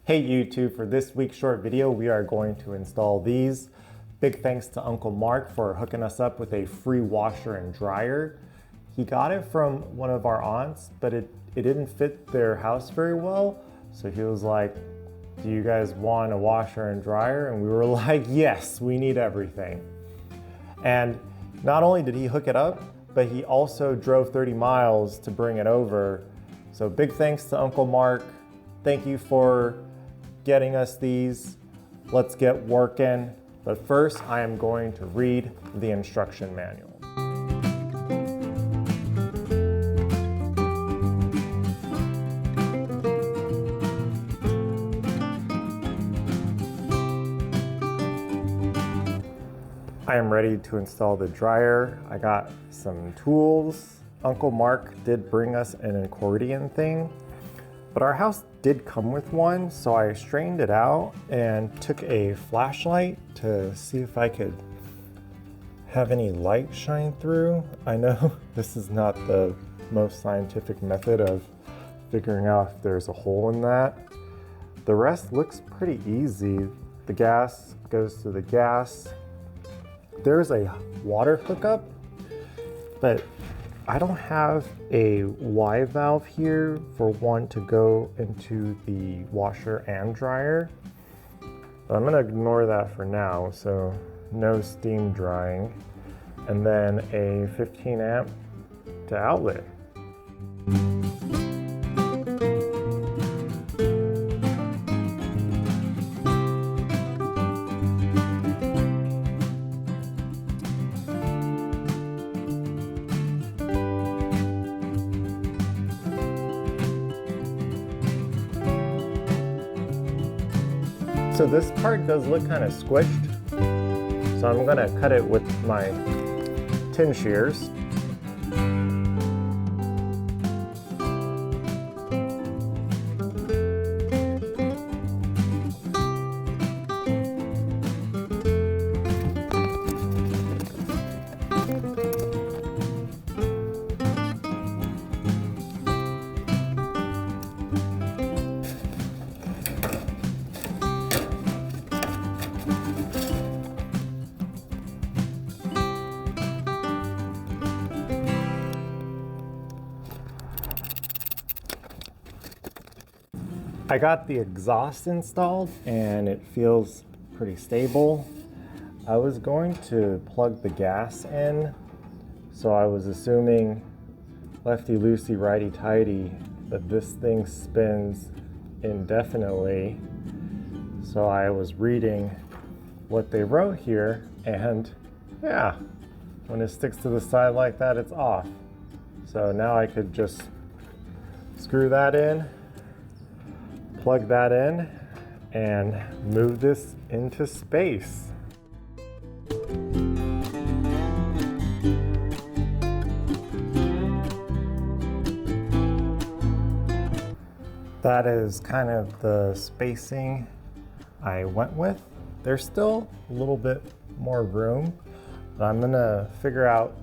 Hey YouTube, for this week's short video, we are going to install these. Big thanks to Uncle Mark for hooking us up with a free washer and dryer. He got it from one of our aunts, but it didn't fit their house very well. So he was like, do you guys want a washer and dryer? And we were like, yes, we need everything. And not only did he hook it up, but he also drove 30 miles to bring it over. So big thanks to Uncle Mark. Thank you for getting us these. Let's get working. But first, I am going to read the instruction manual. I am ready to install the dryer. I got some tools. Uncle Mark did bring us an accordion thing, but our house did come with one, so I straightened it out and took a flashlight to see if I could have any light shine through. I know this is not the most scientific method of figuring out if there's a hole in that. The rest looks pretty easy. The gas goes to the gas. There's a water hookup, but I don't have a Y valve here for one to go into the washer and dryer. But I'm gonna ignore that for now, so no steam drying. And then a 15 amp to outlet. So this part does look kind of squished, so I'm gonna cut it with my tin shears. I got the exhaust installed and it feels pretty stable. I was going to plug the gas in, so I was assuming lefty loosey righty tighty that this thing spins indefinitely. So I was reading what they wrote here, and yeah, when it sticks to the side like that, it's off. So now I could just screw that in, plug that in, and move this into space. That is kind of the spacing I went with. There's still a little bit more room, but I'm gonna figure out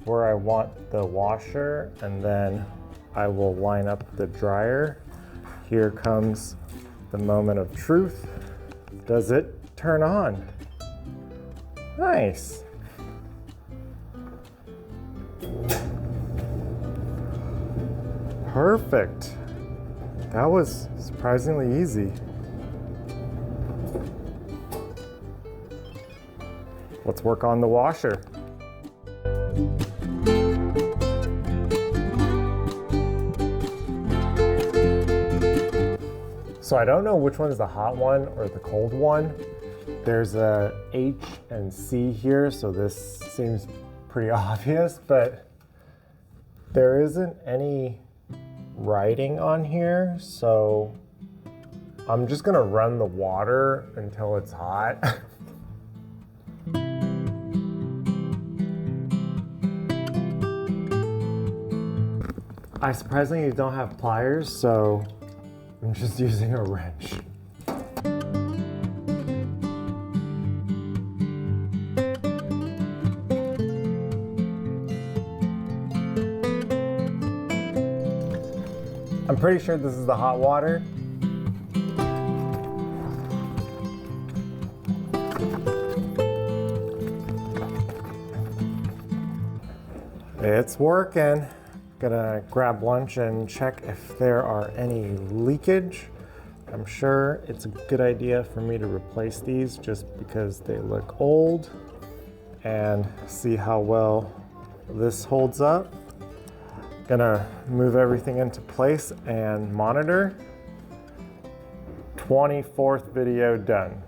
where I want the washer, and then I will line up the dryer. Here comes the moment of truth. Does it turn on? Nice. Perfect. That was surprisingly easy. Let's work on the washer. So I don't know which one is the hot one or the cold one. There's a H and C here, so this seems pretty obvious, but there isn't any writing on here, so I'm just gonna run the water until it's hot. I surprisingly don't have pliers, so I'm just using a wrench. I'm pretty sure this is the hot water. It's working. Gonna grab lunch and check if there are any leakage. I'm sure it's a good idea for me to replace these just because they look old, and see how well this holds up. Gonna move everything into place and monitor. 24th video done.